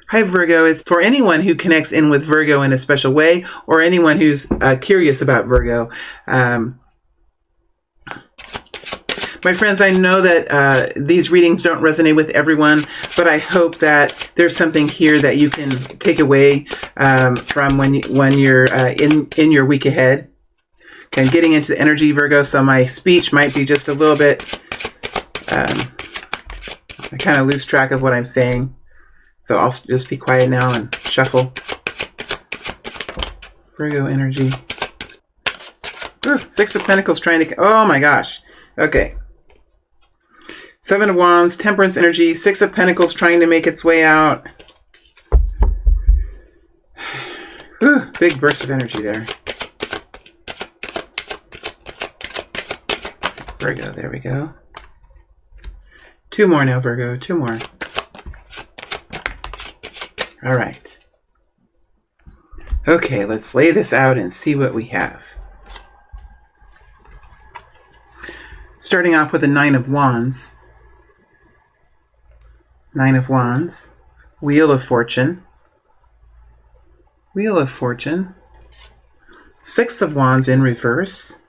Hi, Virgo. It's for anyone who connects in with Virgo in a special way, or anyone who's curious about Virgo. My friends, I know that these readings don't resonate with everyone, but I hope that there's something here that you can take away from when you're in your week ahead. Okay, I'm getting into the energy, Virgo, so my speech might be just a little bit, I kind of lose track of what I'm saying. So I'll just be quiet now and shuffle. Virgo energy. Ooh, Six of Pentacles trying to... Oh my gosh. Okay. Seven of Wands, Temperance energy. Six of Pentacles trying to make its way out. Ooh, big burst of energy there. Virgo, there we go. Two more now, Virgo. Two more. All right. Okay, let's lay this out and see what we have. Starting off with the Nine of Wands. Nine of Wands. Wheel of Fortune. Wheel of Fortune. Six of Wands in reverse.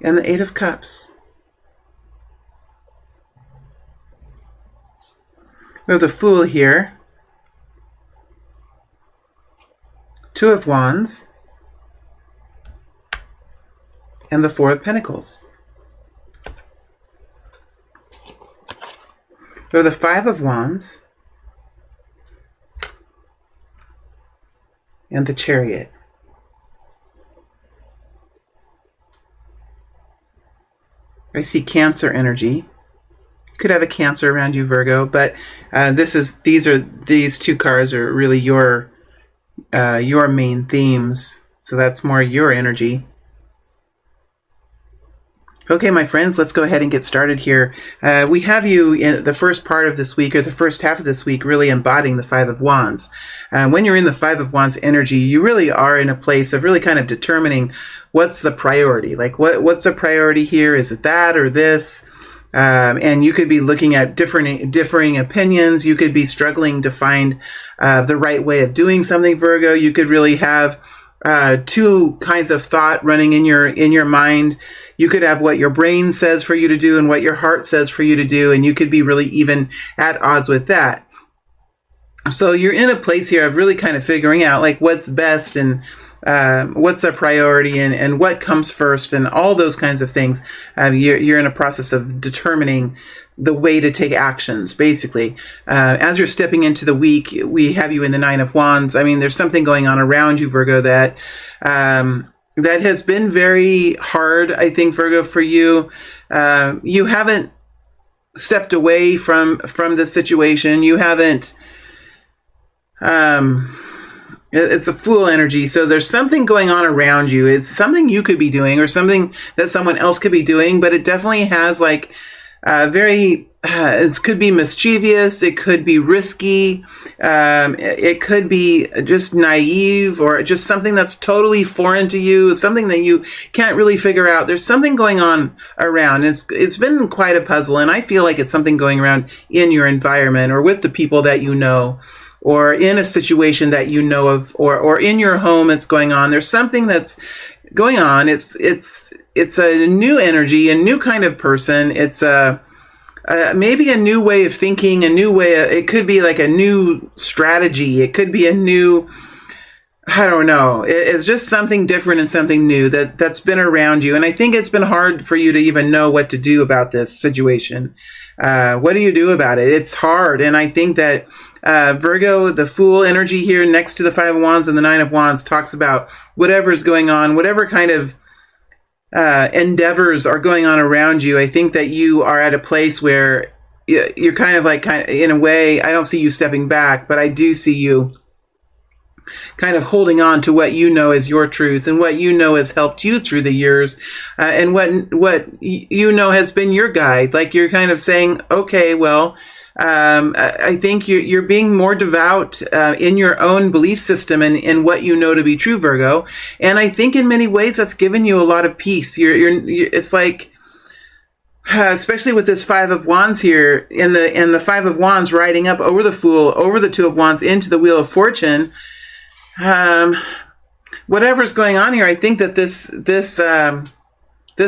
And the Eight of Cups. We have the Fool here. Two of Wands. And the Four of Pentacles. We have the Five of Wands. And the Chariot. I see Cancer energy. Could have a Cancer around you, Virgo, but these two cards are really your main themes, so that's more your energy. Okay, my friends, let's go ahead and get started here. We have you in the first part of this week, or the first half of this week, really embodying the Five of Wands. When you're in the Five of Wands energy, you really are in a place of really kind of determining what's the priority. Like, what's the priority here? Is it that or this? And you could be looking at differing opinions. You could be struggling to find the right way of doing something, Virgo. You could really have two kinds of thought running in your mind. You could have what your brain says for you to do and what your heart says for you to do, and you could be really even at odds with that. So you're in a place here of really kind of figuring out like what's best and what's a priority and what comes first and all those kinds of things. You're in a process of determining the way to take actions, basically. As you're stepping into the week, we have you in the Nine of Wands. I mean, there's something going on around you, Virgo, that has been very hard, I think, Virgo, for you. You haven't stepped away from the situation. You haven't... It's a Fool energy, so there's something going on around you. It's something you could be doing or something that someone else could be doing, but it definitely has like it could be mischievous, it could be risky, it could be just naive, or just something that's totally foreign to you, something that you can't really figure out. There's something going on around. It's been quite a puzzle, and I feel like it's something going around in your environment or with the people that you know, or in a situation that you know of, or in your home it's going on. There's something that's going on. It's a new energy, a new kind of person. It's maybe a new way of thinking, a new way. It could be like a new strategy. It could be a new, I don't know. It's just something different and something new that's been around you. And I think it's been hard for you to even know what to do about this situation. What do you do about it? It's hard. And I think that Virgo, the Fool energy here next to the Five of Wands and the Nine of Wands talks about whatever is going on, whatever kind of endeavors are going on around you. I think that you are at a place where you're kind of in a way, I don't see you stepping back, but I do see you kind of holding on to what you know is your truth and what you know has helped you through the years, and what you know has been your guide. Like you're kind of saying, okay, well, I think you're being more devout in your own belief system and in what you know to be true, Virgo. And I think in many ways that's given you a lot of peace. It's like, especially with this Five of Wands here, and the Five of Wands riding up over the Fool, over the Two of Wands into the Wheel of Fortune. Whatever's going on here, I think that this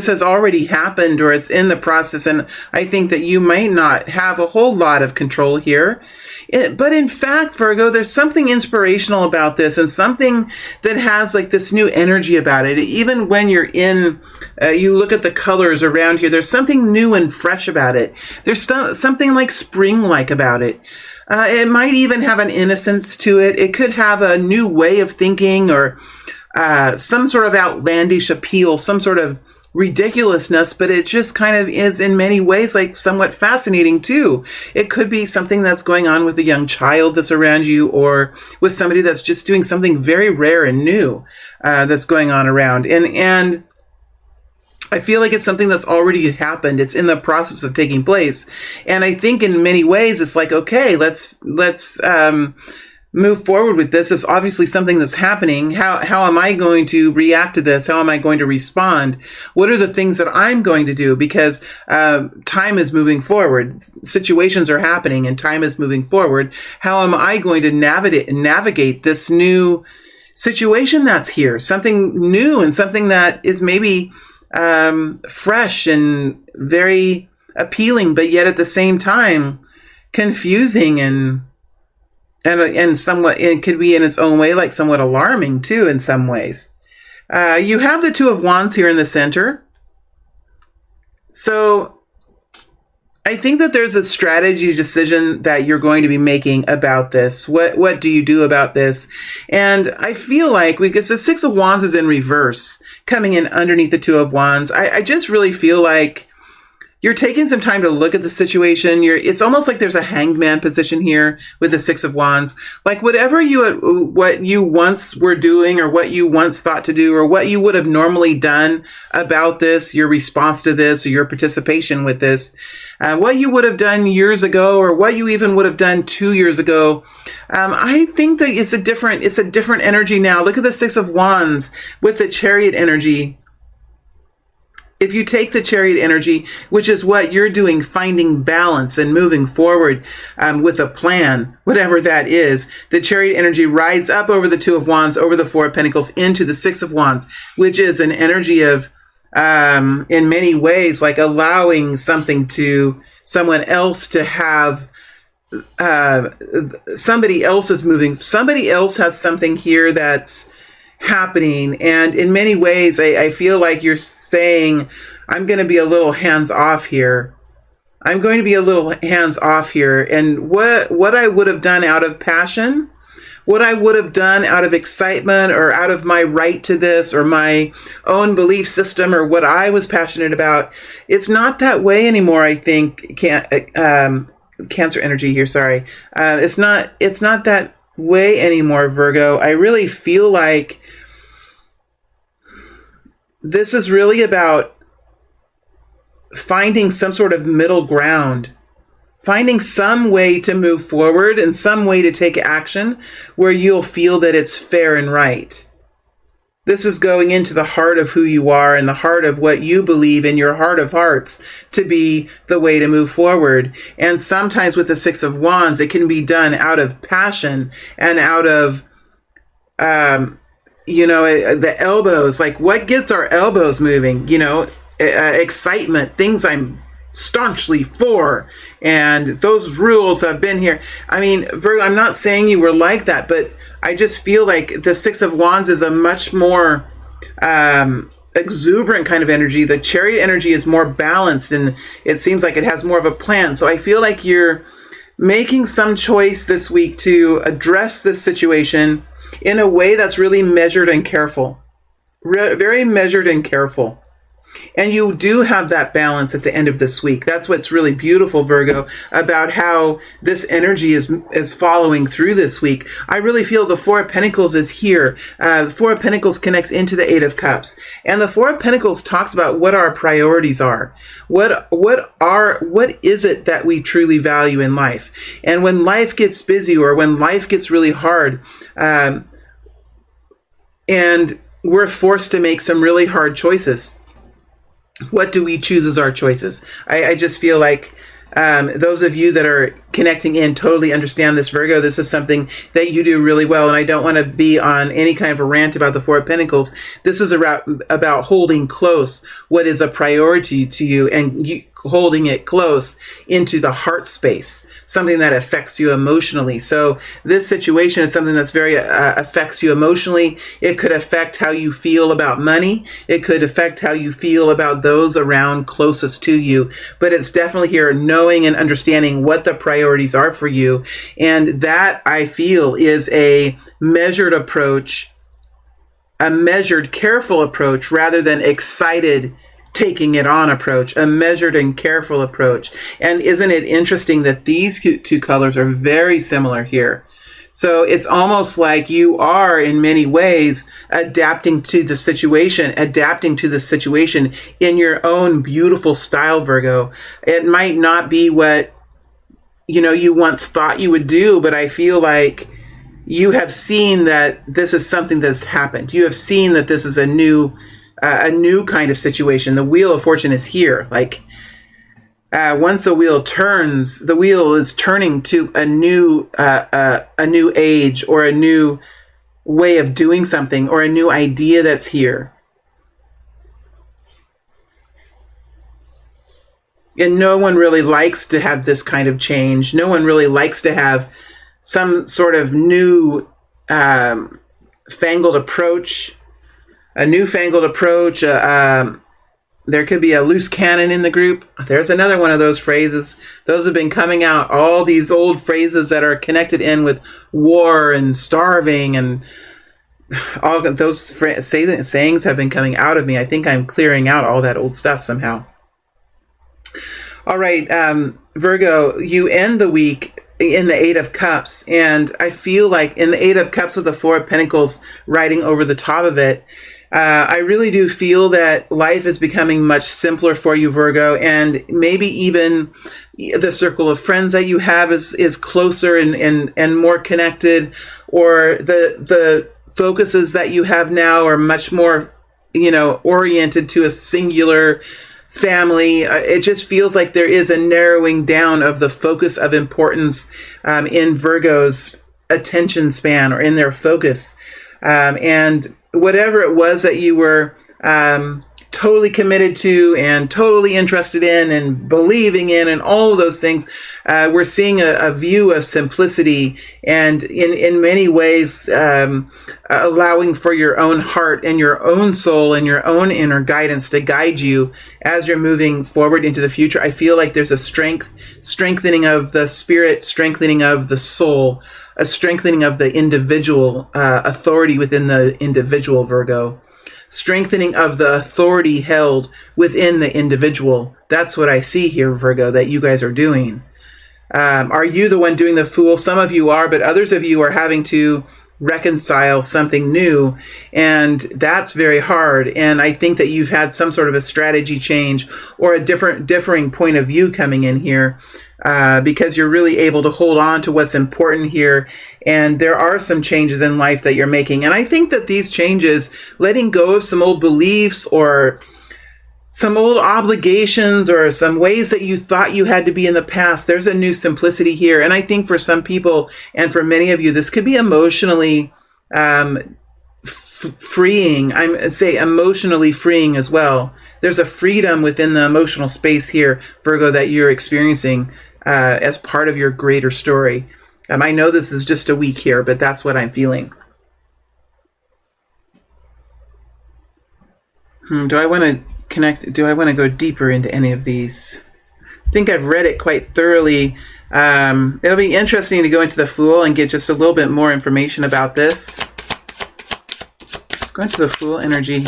has already happened, or it's in the process, and I think that you might not have a whole lot of control here. But in fact, Virgo, there's something inspirational about this, and something that has like this new energy about it. Even when you're in, you look at the colors around here, there's something new and fresh about it. There's something like spring-like about it. It might even have an innocence to it. It could have a new way of thinking, or some sort of outlandish appeal, some sort of ridiculousness, but it just kind of is in many ways like somewhat fascinating too. It could be something that's going on with a young child that's around you, or with somebody that's just doing something very rare and new that's going on around. And I feel like it's something that's already happened. It's in the process of taking place. And I think in many ways it's like, okay, let's move forward with this. It's obviously something that's happening. How am I going to react to this? How am I going to respond? What are the things that I'm going to do? Because time is moving forward. Situations are happening and time is moving forward. How am I going to navigate this new situation that's here? Something new, and something that is maybe fresh and very appealing, but yet at the same time confusing and somewhat, it could be in its own way like somewhat alarming too in some ways. You have the Two of Wands here in the center. So I think that there's a strategy decision that you're going to be making about this. What do you do about this? And I feel like, because the Six of Wands is in reverse, coming in underneath the Two of Wands, I just really feel like you're taking some time to look at the situation. It's almost like there's a hanged man position here with the Six of Wands. Like what you once were doing, or what you once thought to do, or what you would have normally done about this, your response to this, or your participation with this, what you would have done years ago, or what you even would have done 2 years ago. I think that it's a different energy now. Look at the Six of Wands with the Chariot energy. If you take the Chariot energy, which is what you're doing, finding balance and moving forward with a plan, whatever that is, the Chariot energy rides up over the Two of Wands, over the Four of Pentacles, into the Six of Wands, which is an energy of, in many ways, like allowing someone else to have, somebody else is moving, somebody else has something here that's happening. And in many ways, I feel like you're saying, I'm going to be a little hands off here. I'm going to be a little hands off here. And what I would have done out of passion, what I would have done out of excitement, or out of my right to this, or my own belief system, or what I was passionate about, it's not that way anymore. I think Cancer energy here. Sorry. It's not that way anymore, Virgo. I really feel like this is really about finding some sort of middle ground, finding some way to move forward and some way to take action where you'll feel that it's fair and right. This is going into the heart of who you are, and the heart of what you believe in your heart of hearts to be the way to move forward. And sometimes with the Six of Wands, it can be done out of passion and out of, the elbows, like what gets our elbows moving, excitement, things I'm staunchly for. And those rules have been here. I mean, Virgo, I'm not saying you were like that, but I just feel like the Six of Wands is a much more exuberant kind of energy. The Chariot energy is more balanced, and it seems like it has more of a plan. So I feel like you're making some choice this week to address this situation in a way that's really measured and careful. Very measured and careful. And you do have that balance at the end of this week. That's what's really beautiful, Virgo, about how this energy is following through this week. I really feel the Four of Pentacles is here. The Four of Pentacles connects into the Eight of Cups. And the Four of Pentacles talks about what our priorities are. What is it that we truly value in life? And when life gets busy, or when life gets really hard, and we're forced to make some really hard choices, What do we choose as our choices? I just feel like those of you that are connecting in totally understand this, Virgo. This is something that you do really well, and I don't want to be on any kind of a rant about the Four of Pentacles. This is about holding close what is a priority to you, and you holding it close into the heart space, something that affects you emotionally. So this situation is something that's very affects you emotionally. It could affect how you feel about money. It could affect how you feel about those around closest to you. But it's definitely here knowing and understanding what the priorities are for you. And that, I feel, is a measured approach, a measured, careful approach, rather than excited, taking it on approach, a measured and careful approach. And isn't it interesting that these two colors are very similar here? So it's almost like you are, in many ways, adapting to the situation in your own beautiful style, Virgo. It might not be what, you once thought you would do, but I feel like you have seen that this is something that's happened. You have seen that this is a new kind of situation. The Wheel of Fortune is here. Like, once the wheel turns, the wheel is turning to a new age, or a new way of doing something, or a new idea that's here. And no one really likes to have this kind of change. No one really likes to have some sort of new fangled approach. A newfangled approach. There could be a loose cannon in the group. There's another one of those phrases. Those have been coming out. All these old phrases that are connected in with war and starving, and all those sayings have been coming out of me. I think I'm clearing out all that old stuff somehow. All right, Virgo, you end the week in the Eight of Cups, and I feel like in the Eight of Cups with the Four of Pentacles riding over the top of it, I really do feel that life is becoming much simpler for you, Virgo, and maybe even the circle of friends that you have is closer and more connected, or the focuses that you have now are much more, oriented to a singular family. It just feels like there is a narrowing down of the focus of importance in Virgo's attention span, or in their focus. And whatever it was that you were totally committed to and totally interested in and believing in and all of those things, we're seeing a view of simplicity, and in many ways allowing for your own heart and your own soul and your own inner guidance to guide you as you're moving forward into the future. I feel like there's a strengthening of the spirit, strengthening of the soul, a strengthening of the individual authority within the individual, Virgo. Strengthening of the authority held within the individual. That's what I see here, Virgo, that you guys are doing. Are you the one doing the fool? Some of you are, but others of you are having to reconcile something new, and that's very hard. And I think that you've had some sort of a strategy change, or a differing point of view coming in here, because you're really able to hold on to what's important here. And there are some changes in life that you're making, and I think that these changes, letting go of some old beliefs or some old obligations or some ways that you thought you had to be in the past, there's a new simplicity here. And I think for some people, and for many of you, this could be emotionally freeing. I'm say emotionally freeing as well. There's a freedom within the emotional space here, Virgo, that you're experiencing as part of your greater story. I know this is just a week here, but that's what I'm feeling. Do I want to connect? Do I want to go deeper into any of these? I think I've read it quite thoroughly. It'll be interesting to go into the Fool and get just a little bit more information about this. Let's go into the Fool energy.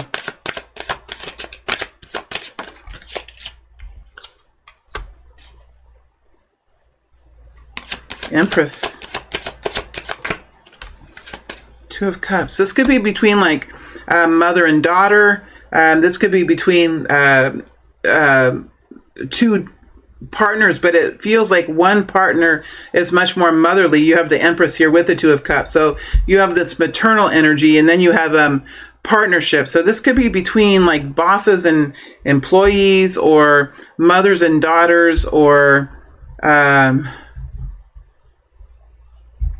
Empress. Two of Cups. This could be between like mother and daughter. This could be between two partners, but it feels like one partner is much more motherly. You have the Empress here with the Two of Cups. So you have this maternal energy, and then you have partnership. So this could be between like bosses and employees, or mothers and daughters, or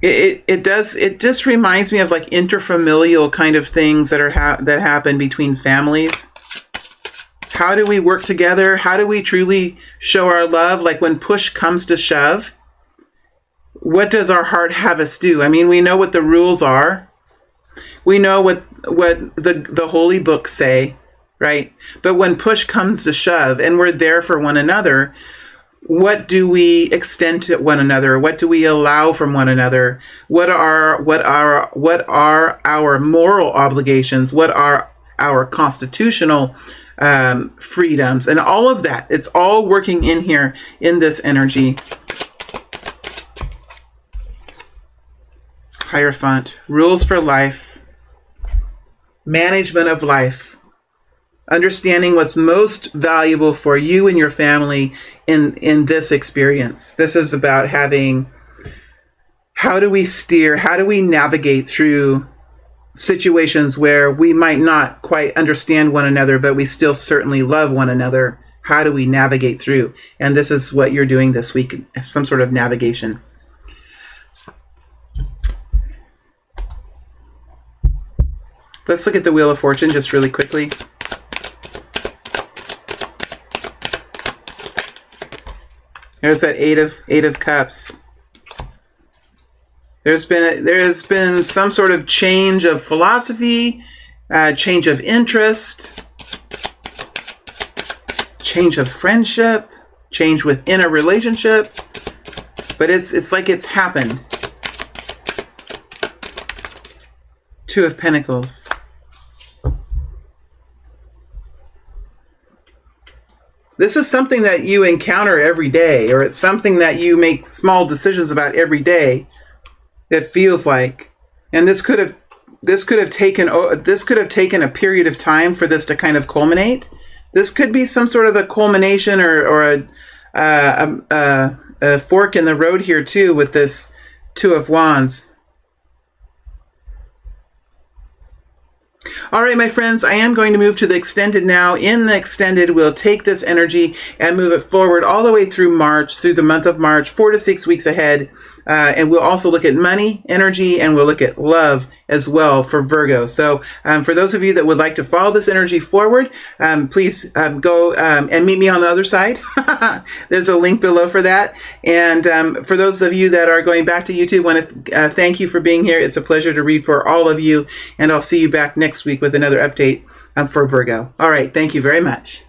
it just reminds me of like interfamilial kind of things that that happen between families. How do we work together? How do we truly show our love? Like when push comes to shove, what does our heart have us do? I mean, we know what the rules are. We know what the holy books say, right? But when push comes to shove and we're there for one another, what do we extend to one another? What do we allow from one another? What are our moral obligations? What are our constitutional freedoms? And all of that, it's all working in here in this energy. Hierophant, rules for life, management of life, understanding what's most valuable for you and your family in this experience. This is about having, how do we steer, how do we navigate through situations where we might not quite understand one another, but we still certainly love one another. How do we navigate through? And this is what you're doing this week, some sort of navigation. Let's look at the Wheel of Fortune just really quickly. There's that Eight of Cups. There's been some sort of change of philosophy, change of interest, change of friendship, change within a relationship. But it's like it's happened. Two of Pentacles. This is something that you encounter every day, or it's something that you make small decisions about every day. It feels like, and this could have taken a period of time for this to kind of culminate. This could be some sort of a culmination, or a fork in the road here too, with this Two of Wands. All right, my friends, I am going to move to the extended now. In the extended, we'll take this energy and move it forward all the way through March, through the month of March, 4 to 6 weeks ahead. And we'll also look at money, energy, and we'll look at love as well for Virgo. So for those of you that would like to follow this energy forward, please go and meet me on the other side. There's a link below for that. And for those of you that are going back to YouTube, I want to thank you for being here. It's a pleasure to read for all of you. And I'll see you back next week with another update for Virgo. All right. Thank you very much.